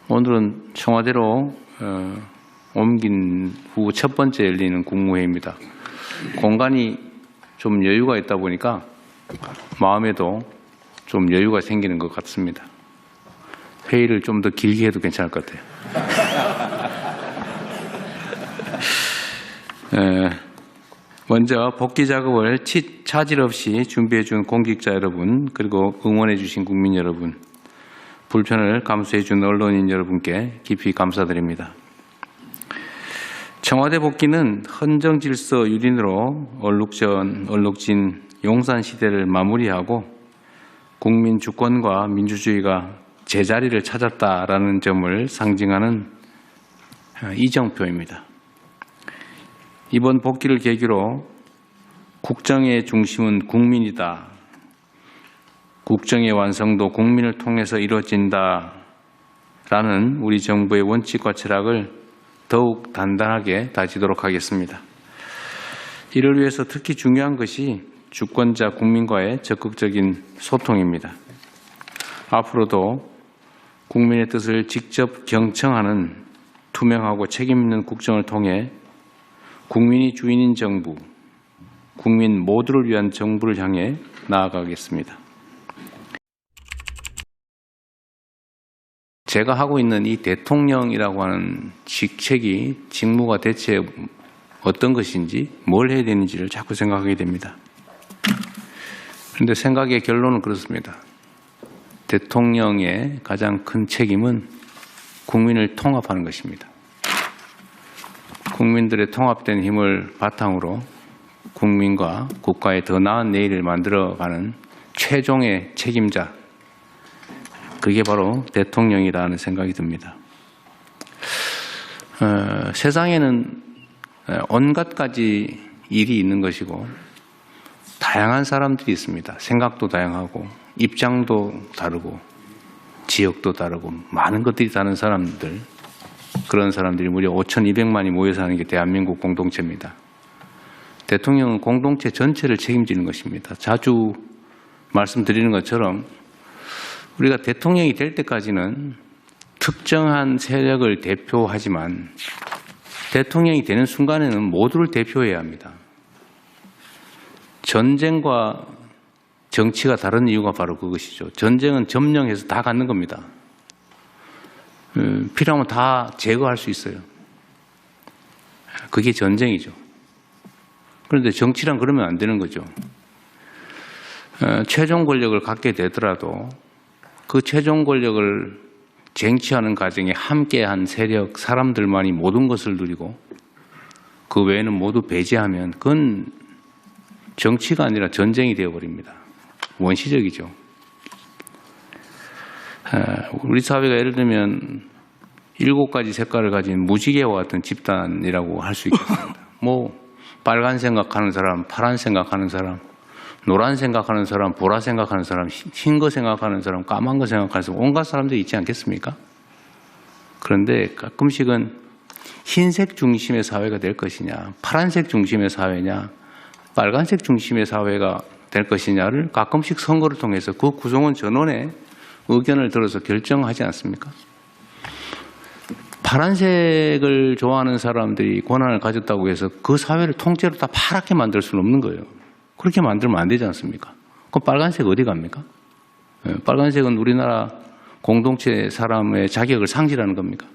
오늘은 청와대로 옮긴 후 첫 번째 열리는 국무회의입니다. 공간이 좀 여유가 있다 보니까 마음에도 좀 여유가 생기는 것 같습니다. 회의를 좀 더 길게 해도 괜찮을 것 같아요. 먼저 복귀 작업을 차질 없이 준비해 준 공직자 여러분, 그리고 응원해 주신 국민 여러분, 불편을 감수해 준 언론인 여러분께 깊이 감사드립니다. 청와대 복귀는 헌정 질서 유린으로 얼룩진 용산 시대를 마무리하고 국민 주권과 민주주의가 제자리를 찾았다라는 점을 상징하는 이정표입니다. 이번 복귀를 계기로 국정의 중심은 국민이다. 국정의 완성도 국민을 통해서 이루어진다라는 우리 정부의 원칙과 철학을 더욱 단단하게 다지도록 하겠습니다. 이를 위해서 특히 중요한 것이 주권자 국민과의 적극적인 소통입니다. 앞으로도 국민의 뜻을 직접 경청하는 투명하고 책임 있는 국정을 통해 국민이 주인인 정부, 국민 모두를 위한 정부를 향해 나아가겠습니다. 제가 하고 있는 이 대통령이라고 하는 직무가 대체 어떤 것인지, 뭘 해야 되는지를 자꾸 생각하게 됩니다. 그런데 생각의 결론은 그렇습니다. 대통령의 가장 큰 책임은 국민을 통합하는 것입니다. 국민들의 통합된 힘을 바탕으로 국민과 국가의 더 나은 내일을 만들어가는 최종의 책임자, 그게 바로 대통령이라는 생각이 듭니다. 세상에는 온갖 가지 일이 있는 것이고 다양한 사람들이 있습니다. 생각도 다양하고 입장도 다르고 지역도 다르고 많은 것들이 다른 사람들, 그런 사람들이 무려 5,200만이 모여 사는 게 대한민국 공동체입니다. 대통령은 공동체 전체를 책임지는 것입니다. 자주 말씀드리는 것처럼 우리가 대통령이 될 때까지는 특정한 세력을 대표하지만 대통령이 되는 순간에는 모두를 대표해야 합니다. 전쟁과 정치가 다른 이유가 바로 그것이죠. 전쟁은 점령해서 다 갖는 겁니다. 필요하면 다 제거할 수 있어요. 그게 전쟁이죠. 그런데 정치란 그러면 안 되는 거죠. 최종 권력을 갖게 되더라도 그 최종 권력을 쟁취하는 과정에 함께한 세력, 사람들만이 모든 것을 누리고 그 외에는 모두 배제하면 그건 정치가 아니라 전쟁이 되어버립니다. 원시적이죠. 우리 사회가 예를 들면 7가지 색깔을 가진 무지개와 같은 집단이라고 할 수 있겠습니다. 빨간 생각하는 사람, 파란 생각하는 사람, 노란 생각하는 사람, 보라 생각하는 사람, 흰 거 생각하는 사람, 까만 거 생각하는 사람, 온갖 사람들이 있지 않겠습니까? 그런데 가끔씩은 흰색 중심의 사회가 될 것이냐, 파란색 중심의 사회냐, 빨간색 중심의 사회가 될 것이냐를 가끔씩 선거를 통해서 그 구성원 전원의 의견을 들어서 결정하지 않습니까? 파란색을 좋아하는 사람들이 권한을 가졌다고 해서 그 사회를 통째로 다 파랗게 만들 수는 없는 거예요. 그렇게 만들면 안 되지 않습니까? 그럼 빨간색 어디 갑니까? 빨간색은 우리나라 공동체 사람의 자격을 상실하는 겁니까?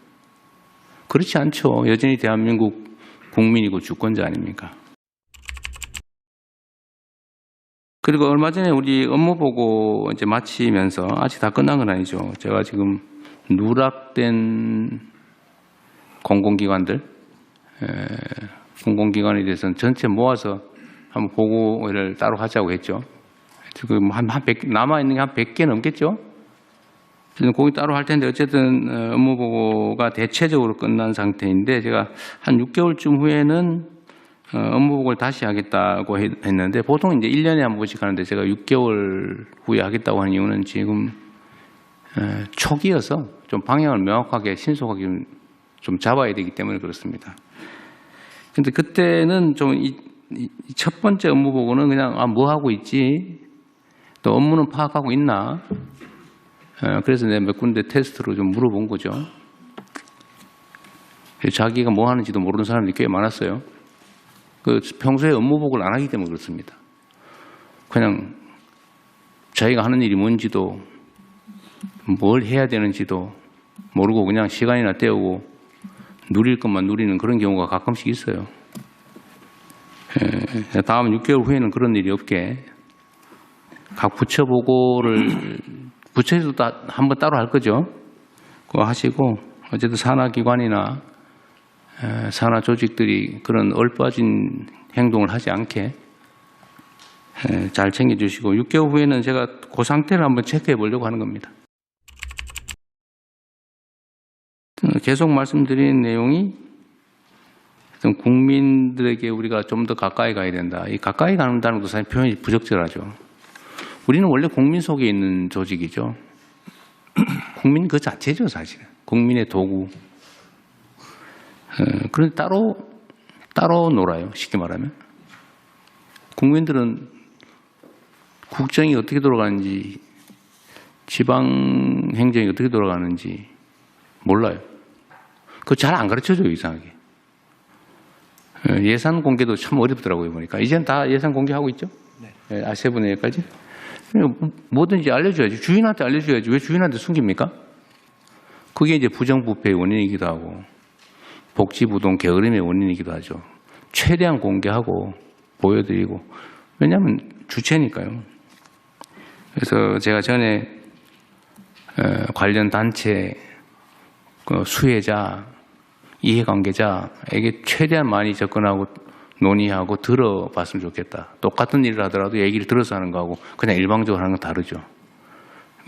그렇지 않죠. 여전히 대한민국 국민이고 주권자 아닙니까? 그리고 얼마 전에 우리 업무 보고 이제 마치면서, 아직 다 끝난 건 아니죠. 제가 지금 누락된 공공기관에 대해서는 전체 모아서 한번 보고를 따로 하자고 했죠. 지금 남아있는 게 한 100개 넘겠죠? 거기 따로 할 텐데, 어쨌든 업무 보고가 대체적으로 끝난 상태인데, 제가 한 6개월쯤 후에는 업무 보고를 다시 하겠다고 했는데, 보통 이제 1년에 한 번씩 하는데, 제가 6개월 후에 하겠다고 하는 이유는 지금 초기여서 좀 방향을 명확하게 신속하게 좀 잡아야 되기 때문에 그렇습니다. 근데 그때는 좀 첫 번째 업무 보고는 그냥 뭐 하고 있지, 또 업무는 파악하고 있나, 그래서 내가 몇 군데 테스트로 좀 물어본 거죠. 자기가 뭐 하는지도 모르는 사람들이 꽤 많았어요. 평소에 업무보고를 안 하기 때문에 그렇습니다. 그냥 자기가 하는 일이 뭔지도 뭘 해야 되는지도 모르고 그냥 시간이나 때우고 누릴 것만 누리는 그런 경우가 가끔씩 있어요. 다음 6개월 후에는 그런 일이 없게 각 부처 보고를 부처에서도 한번 따로 할 거죠. 그거 하시고 어쨌든 산하기관이나 산하 조직들이 그런 얼빠진 행동을 하지 않게 잘 챙겨주시고 6개월 후에는 제가 그 상태를 한번 체크해 보려고 하는 겁니다. 계속 말씀드린 내용이 국민들에게 우리가 좀 더 가까이 가야 된다. 이 가까이 간다는 것도 사실 표현이 부적절하죠. 우리는 원래 국민 속에 있는 조직이죠. 국민 그 자체죠, 사실은. 국민의 도구. 그런데 따로 놀아요, 쉽게 말하면. 국민들은 국정이 어떻게 돌아가는지, 지방 행정이 어떻게 돌아가는지 몰라요. 그거 잘 안 가르쳐줘요, 이상하게. 예산 공개도 참 어렵더라고요, 보니까. 이제는 다 예산 공개하고 있죠? 네. 세부내까지. 뭐든지 알려줘야지. 주인한테 알려줘야지. 왜 주인한테 숨깁니까? 그게 이제 부정부패의 원인이기도 하고, 복지부동 게으름의 원인이기도 하죠. 최대한 공개하고, 보여드리고. 왜냐하면 주체니까요. 그래서 제가 전에 관련 단체 수혜자, 이해관계자에게 최대한 많이 접근하고 논의하고 들어봤으면 좋겠다. 똑같은 일을 하더라도 얘기를 들어서 하는 거하고 그냥 일방적으로 하는 건 다르죠.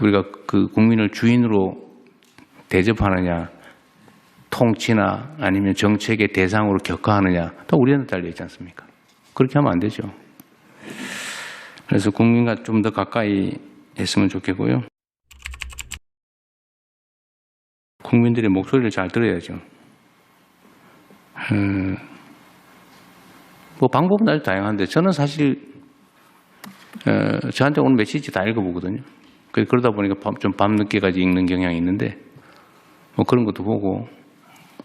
우리가 그 국민을 주인으로 대접하느냐, 통치나 아니면 정책의 대상으로 격하하느냐, 다 우리한테 달려 있지 않습니까? 그렇게 하면 안 되죠. 그래서 국민과 좀 더 가까이 했으면 좋겠고요. 국민들의 목소리를 잘 들어야죠. 뭐 방법은 아주 다양한데 저는 사실 저한테 오는 메시지 다 읽어보거든요. 그러다 보니까 좀 밤늦게까지 읽는 경향이 있는데 뭐 그런 것도 보고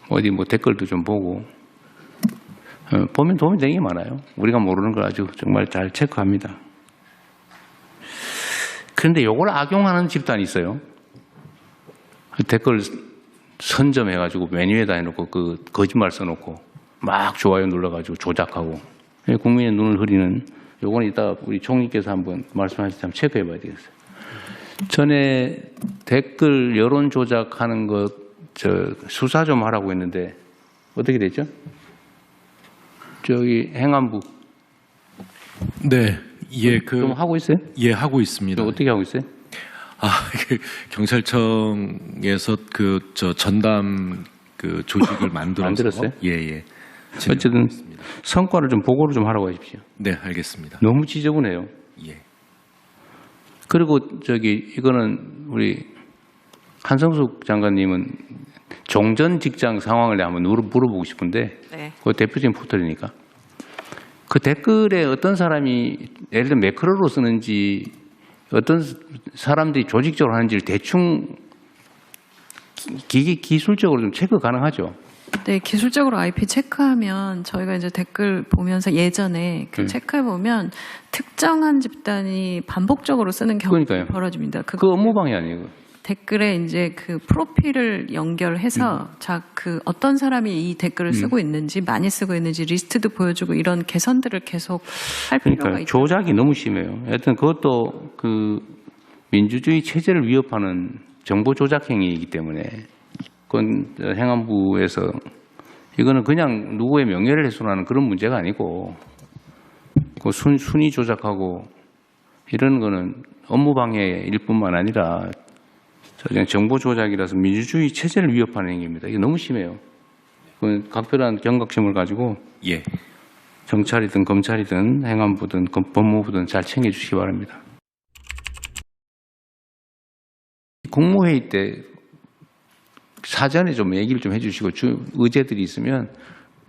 어디 뭐 댓글도 좀 보고 보면 도움이 되는 게 많아요. 우리가 모르는 걸 아주 정말 잘 체크합니다. 그런데 이걸 악용하는 집단이 있어요. 댓글 선점해가지고 메뉴에다 해놓고 그 거짓말 써놓고 막 좋아요 눌러가지고 조작하고 국민의 눈을 흐리는 요건 이따 우리 총리께서 한번 말씀하실 때 한번 체크해봐야 되겠어요. 전에 댓글 여론 조작하는 것 수사 좀 하라고 했는데 어떻게 됐죠? 저기 행안부. 네, 예, 좀 하고 있어요? 예, 하고 있습니다. 어떻게 하고 있어요? 경찰청에서 전담 조직을 만들어서 만들었어요? 예. 어쨌든 성과를 좀 보고를 좀 하라고 하십시오. 네, 알겠습니다. 너무 지저분해요. 예. 그리고 이거는 우리 한성숙 장관님은 종전 직장 상황을 한번 물어보고 싶은데 네. 그 대표적인 포털이니까 그 댓글에 어떤 사람이 예를 들면 매크로로 쓰는지 어떤 사람들이 조직적으로 하는지를 대충 기술적으로 좀 체크 가능하죠. 네, 기술적으로 IP 체크하면 저희가 이제 댓글 보면서 예전에 체크해 보면 특정한 집단이 반복적으로 쓰는 경우가 그러니까요. 벌어집니다. 그 업무방해 아니에요. 댓글에 이제 그 프로필을 연결해서 그 어떤 사람이 이 댓글을 쓰고 있는지 많이 쓰고 있는지 리스트도 보여주고 이런 개선들을 계속 할 필요가 그러니까 있죠. 조작이 너무 심해요. 하여튼 그것도 그 민주주의 체제를 위협하는 정보 조작 행위이기 때문에 그건 행안부에서 이거는 그냥 누구의 명예를 훼손하는 그런 문제가 아니고 그 순위 조작하고 이런 거는 업무방해일 뿐만 아니라 그냥 정보 조작이라서 민주주의 체제를 위협하는 행위입니다. 이게 너무 심해요. 각별한 경각심을 가지고 예. 경찰이든 검찰이든 행안부든 법무부든 잘 챙겨주시기 바랍니다. 국무회의 때 사전에 좀 얘기를 좀 해주시고 의제들이 있으면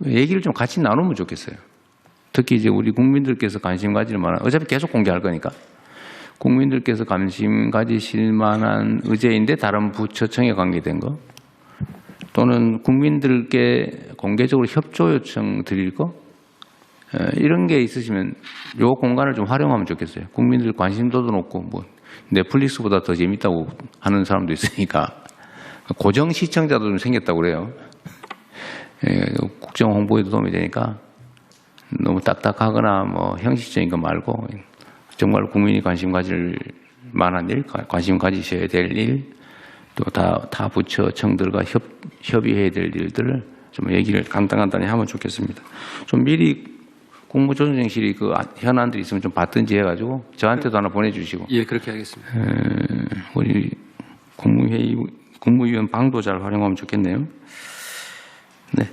얘기를 좀 같이 나누면 좋겠어요. 특히 이제 우리 국민들께서 관심 가질 만한 어차피 계속 공개할 거니까 국민들께서 관심 가지실 만한 의제인데 다른 부처청에 관계된 거 또는 국민들께 공개적으로 협조 요청 드릴 거 이런 게 있으시면 요 공간을 좀 활용하면 좋겠어요. 국민들 관심도도 높고 뭐 넷플릭스보다 더 재밌다고 하는 사람도 있으니까 고정 시청자도 좀 생겼다고 그래요. 국정 홍보에도 도움이 되니까 너무 딱딱하거나 뭐 형식적인 거 말고 정말 국민이 관심 가질 만한 일, 관심 가지셔야 될 일, 또 다 부처 청들과 협의해야 될 일들을 좀 얘기를 간단히 하면 좋겠습니다. 좀 미리 국무조정실이 그 현안들이 있으면 좀 받든지 해가지고 저한테도 하나 보내주시고. 예, 그렇게 하겠습니다. 우리 국무위원 방도 잘 활용하면 좋겠네요. 네,